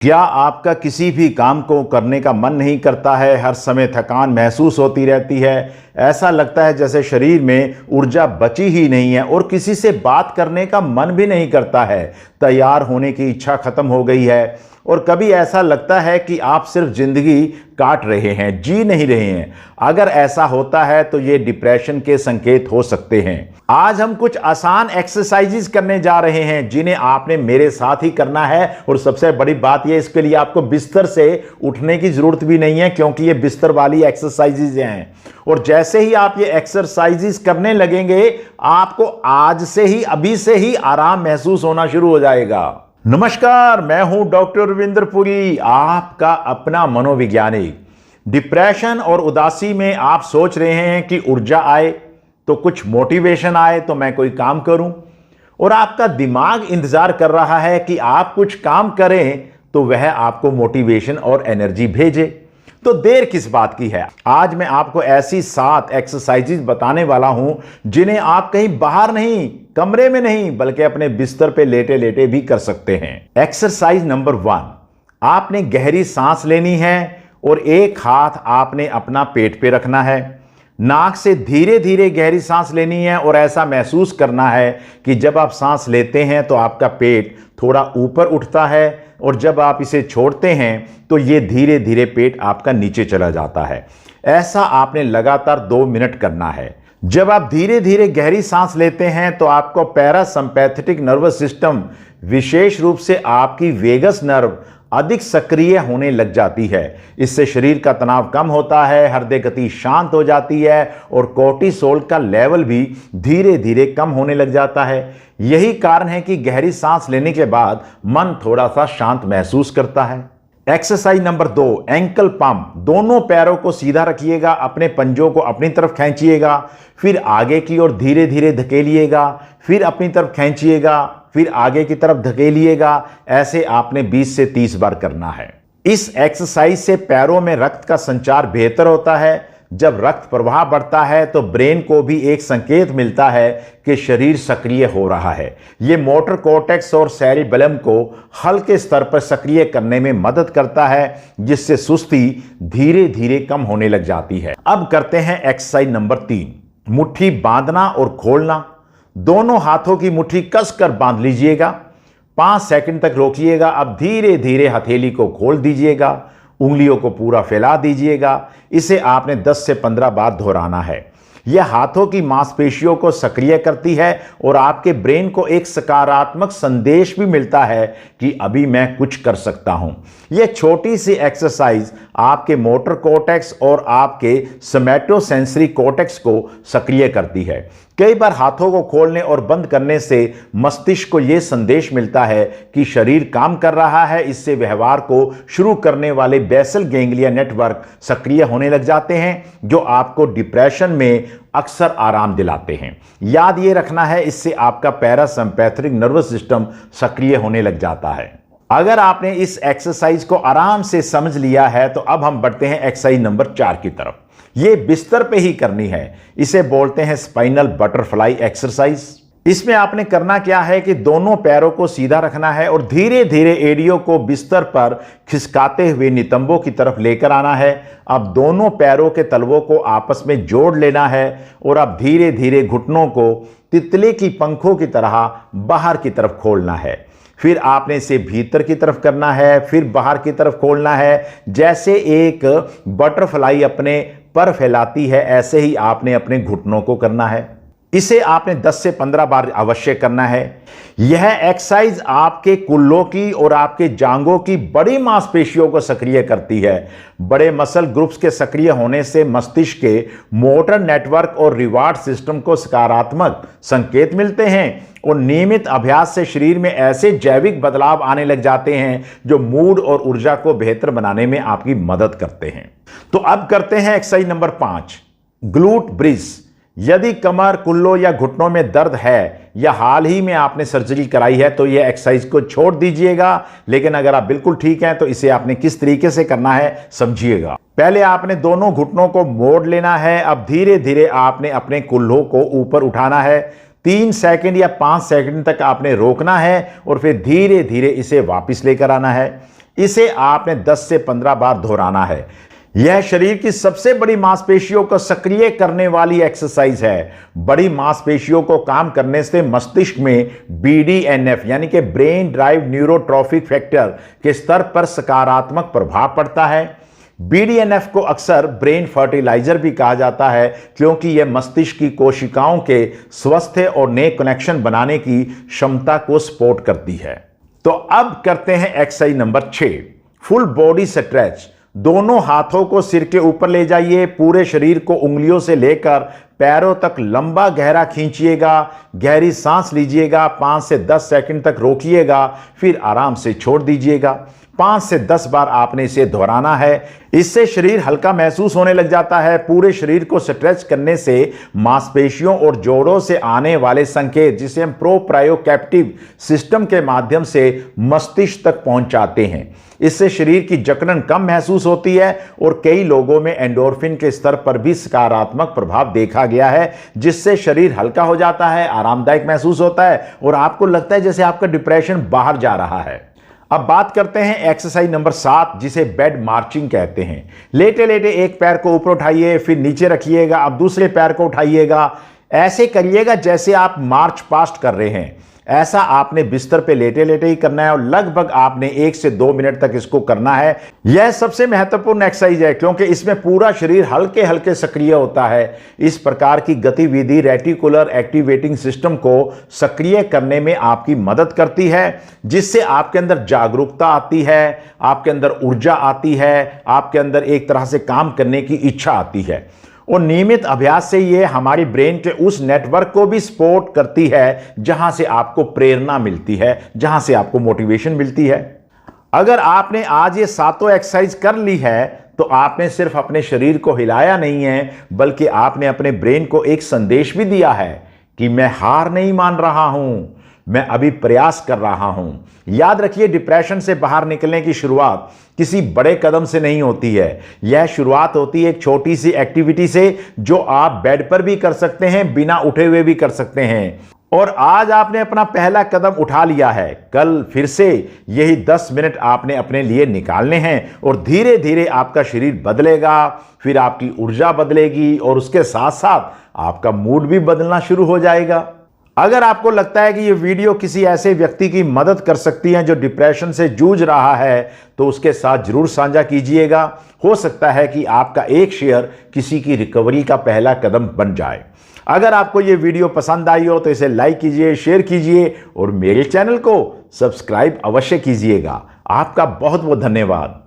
क्या आपका किसी भी काम को करने का मन नहीं करता है? हर समय थकान महसूस होती रहती है। ऐसा लगता है जैसे शरीर में ऊर्जा बची ही नहीं है और किसी से बात करने का मन भी नहीं करता है। तैयार होने की इच्छा खत्म हो गई है और कभी ऐसा लगता है कि आप सिर्फ जिंदगी काट रहे हैं, जी नहीं रहे हैं। अगर ऐसा होता है तो ये डिप्रेशन के संकेत हो सकते हैं। आज हम कुछ आसान एक्सरसाइजेस करने जा रहे हैं जिन्हें आपने मेरे साथ ही करना है। और सबसे बड़ी बात यह, इसके लिए आपको बिस्तर से उठने की जरूरत भी नहीं है, क्योंकि ये बिस्तर वाली एक्सरसाइजेस हैं। और जैसे ही आप ये एक्सरसाइजेस करने लगेंगे, आपको आज से ही, अभी से ही आराम महसूस होना शुरू हो जाएगा। नमस्कार, मैं हूं डॉक्टर रविंद्र पुरी, आपका अपना मनोवैज्ञानिक। डिप्रेशन और उदासी में आप सोच रहे हैं कि ऊर्जा आए तो कुछ मोटिवेशन आए तो मैं कोई काम करूं, और आपका दिमाग इंतजार कर रहा है कि आप कुछ काम करें तो वह आपको मोटिवेशन और एनर्जी भेजे। तो देर किस बात की है? आज मैं आपको ऐसी 7 एक्सरसाइजेज बताने वाला हूं जिन्हें आप कहीं बाहर नहीं, कमरे में नहीं, बल्कि अपने बिस्तर पे लेटे लेटे भी कर सकते हैं। एक्सरसाइज नंबर 1, आपने गहरी सांस लेनी है और एक हाथ आपने अपना पेट पे रखना है। नाक से धीरे धीरे गहरी सांस लेनी है और ऐसा महसूस करना है कि जब आप सांस लेते हैं तो आपका पेट थोड़ा ऊपर उठता है, और जब आप इसे छोड़ते हैं तो ये धीरे धीरे पेट आपका नीचे चला जाता है। ऐसा आपने लगातार 2 मिनट करना है। जब आप धीरे धीरे गहरी सांस लेते हैं तो आपको पैरासिम्पैथेटिक नर्वस सिस्टम, विशेष रूप से आपकी वेगस नर्व, अधिक सक्रिय होने लग जाती है। इससे शरीर का तनाव कम होता है, हृदय गति शांत हो जाती है और कोर्टिसोल का लेवल भी धीरे धीरे कम होने लग जाता है। यही कारण है कि गहरी सांस लेने के बाद मन थोड़ा सा शांत महसूस करता है। Exercise number 2, ankle pump. दोनों पैरों को सीधा रखिएगा, अपने पंजों को अपनी तरफ खींचिएगा, फिर आगे की ओर धीरे धीरे धकेलिएगा, फिर अपनी तरफ खींचिएगा, फिर आगे की तरफ धकेलिएगा। ऐसे आपने 20 से 30 बार करना है। इस एक्सरसाइज से पैरों में रक्त का संचार बेहतर होता है। जब रक्त प्रवाह बढ़ता है तो ब्रेन को भी एक संकेत मिलता है कि शरीर सक्रिय हो रहा है। यह मोटर कॉर्टेक्स और सेरिबेलम को हल्के स्तर पर सक्रिय करने में मदद करता है, जिससे सुस्ती धीरे धीरे कम होने लग जाती है। अब करते हैं एक्सरसाइज नंबर 3, मुट्ठी बांधना और खोलना। दोनों हाथों की मुट्ठी कसकर बांध लीजिएगा, 5 सेकंड तक रोकिएगा। अब धीरे धीरे हथेली को खोल दीजिएगा, उंगलियों को पूरा फैला दीजिएगा। इसे आपने 10 से 15 बार दोहराना है। यह हाथों की मांसपेशियों को सक्रिय करती है और आपके ब्रेन को एक सकारात्मक संदेश भी मिलता है कि अभी मैं कुछ कर सकता हूं। यह छोटी सी एक्सरसाइज आपके मोटर कॉर्टेक्स और आपके सोमैटोसेंसरी कॉर्टेक्स को सक्रिय करती है। कई बार हाथों को खोलने और बंद करने से मस्तिष्क को यह संदेश मिलता है कि शरीर काम कर रहा है। इससे व्यवहार को शुरू करने वाले बेसल गैंग्लिया नेटवर्क सक्रिय होने लग जाते हैं, जो आपको डिप्रेशन में अक्सर आराम दिलाते हैं। याद ये रखना है, इससे आपका पैरासिम्पैथेटिक नर्वस सिस्टम सक्रिय होने लग जाता है। अगर आपने इस एक्सरसाइज को आराम से समझ लिया है तो अब हम बढ़ते हैं एक्सरसाइज नंबर 4 की तरफ। ये बिस्तर पे ही करनी है। इसे बोलते हैं स्पाइनल बटरफ्लाई एक्सरसाइज। इसमें आपने करना क्या है कि दोनों पैरों को सीधा रखना है और धीरे धीरे एड़ियों को बिस्तर पर खिसकाते हुए नितंबों की तरफ लेकर आना है। अब दोनों पैरों के तलवों को आपस में जोड़ लेना है और अब धीरे धीरे घुटनों को तितली की पंखों की तरह बाहर की तरफ खोलना है। फिर आपने इसे भीतर की तरफ करना है, फिर बाहर की तरफ खोलना है। जैसे एक बटरफ्लाई अपने पर फैलाती है, ऐसे ही आपने अपने घुटनों को करना है। इसे आपने 10 से 15 बार अवश्य करना है। यह एक्सरसाइज आपके कुल्लों की और आपके जांघों की बड़ी मांसपेशियों को सक्रिय करती है। बड़े मसल ग्रुप्स के सक्रिय होने से मस्तिष्क के मोटर नेटवर्क और रिवार्ड सिस्टम को सकारात्मक संकेत मिलते हैं और नियमित अभ्यास से शरीर में ऐसे जैविक बदलाव आने लग जाते हैं जो मूड और ऊर्जा को बेहतर बनाने में आपकी मदद करते हैं। तो अब करते हैं एक्सरसाइज नंबर 5, ग्लूट ब्रिज। यदि कमर, कुल्लों या घुटनों में दर्द है या हाल ही में आपने सर्जरी कराई है तो यह एक्सरसाइज को छोड़ दीजिएगा। लेकिन अगर आप बिल्कुल ठीक हैं तो इसे आपने किस तरीके से करना है समझिएगा। पहले आपने दोनों घुटनों को मोड़ लेना है। अब धीरे धीरे आपने अपने कुल्लों को ऊपर उठाना है। 3 सेकंड या 5 सेकंड तक आपने रोकना है और फिर धीरे धीरे इसे वापस लेकर आना है। इसे आपने 10 से 15 बार दोहराना है। यह शरीर की सबसे बड़ी मांसपेशियों को सक्रिय करने वाली एक्सरसाइज है। बड़ी मांसपेशियों को काम करने से मस्तिष्क में BDNF यानी कि ब्रेन ड्राइव न्यूरोट्रॉफिक फैक्टर के स्तर पर सकारात्मक प्रभाव पड़ता है। BDNF को अक्सर ब्रेन फर्टिलाइजर भी कहा जाता है क्योंकि यह मस्तिष्क की कोशिकाओं के स्वस्थ और नए कनेक्शन बनाने की क्षमता को सपोर्ट करती है। तो अब करते हैं exercise number 6, full body stretch. दोनों हाथों को सिर के ऊपर ले जाइए, पूरे शरीर को उंगलियों से लेकर पैरों तक लंबा गहरा खींचिएगा, गहरी सांस लीजिएगा, 5 से 10 सेकंड तक रोकिएगा, फिर आराम से छोड़ दीजिएगा। 5 से 10 बार आपने इसे दोहराना है। इससे शरीर हल्का महसूस होने लग जाता है। पूरे शरीर को स्ट्रेच करने से मांसपेशियों और जोड़ों से आने वाले संकेत, जिसे हम प्रोप्रायोकैप्टिव सिस्टम के माध्यम से मस्तिष्क तक पहुंचाते हैं। इससे शरीर की जकड़न कम महसूस होती है और कई लोगों में एंडोर्फिन के स्तर पर भी सकारात्मक प्रभाव देखा गया है, जिससे शरीर हल्का हो जाता है, आरामदायक महसूस होता है और आपको लगता है जैसे आपका डिप्रेशन बाहर जा रहा है। अब बात करते हैं एक्सरसाइज नंबर 7, जिसे बेड मार्चिंग कहते हैं। लेटे लेटे एक पैर को ऊपर उठाइए, फिर नीचे रखिएगा, अब दूसरे पैर को उठाइएगा। ऐसे करिएगा जैसे आप मार्च पास्ट कर रहे हैं। ऐसा आपने बिस्तर पे लेटे लेटे ही करना है और लगभग आपने 1 से 2 मिनट तक इसको करना है। यह सबसे महत्वपूर्ण एक्सरसाइज है क्योंकि इसमें पूरा शरीर हल्के हल्के सक्रिय होता है। इस प्रकार की गतिविधि रेटिकुलर एक्टिवेटिंग सिस्टम को सक्रिय करने में आपकी मदद करती है, जिससे आपके अंदर जागरूकता आती है, आपके अंदर ऊर्जा आती है, आपके अंदर एक तरह से काम करने की इच्छा आती है। और नियमित अभ्यास से ये हमारी ब्रेन के उस नेटवर्क को भी सपोर्ट करती है जहां से आपको प्रेरणा मिलती है, जहां से आपको मोटिवेशन मिलती है। अगर आपने आज ये 7 एक्सरसाइज कर ली है तो आपने सिर्फ अपने शरीर को हिलाया नहीं है, बल्कि आपने अपने ब्रेन को एक संदेश भी दिया है कि मैं हार नहीं मान रहा हूं, मैं अभी प्रयास कर रहा हूं। याद रखिए, डिप्रेशन से बाहर निकलने की शुरुआत किसी बड़े कदम से नहीं होती है। यह शुरुआत होती है एक छोटी सी एक्टिविटी से, जो आप बेड पर भी कर सकते हैं, बिना उठे हुए भी कर सकते हैं। और आज आपने अपना पहला कदम उठा लिया है, कल फिर से यही 10 मिनट आपने अपने लिए निकालने हैं और धीरे धीरे आपका शरीर बदलेगा, फिर आपकी ऊर्जा बदलेगी और उसके साथ साथ आपका मूड भी बदलना शुरू हो जाएगा। अगर आपको लगता है कि यह वीडियो किसी ऐसे व्यक्ति की मदद कर सकती है जो डिप्रेशन से जूझ रहा है, तो उसके साथ जरूर साझा कीजिएगा। हो सकता है कि आपका एक शेयर किसी की रिकवरी का पहला कदम बन जाए। अगर आपको यह वीडियो पसंद आई हो तो इसे लाइक कीजिए, शेयर कीजिए और मेरे चैनल को सब्सक्राइब अवश्य कीजिएगा। आपका बहुत बहुत धन्यवाद।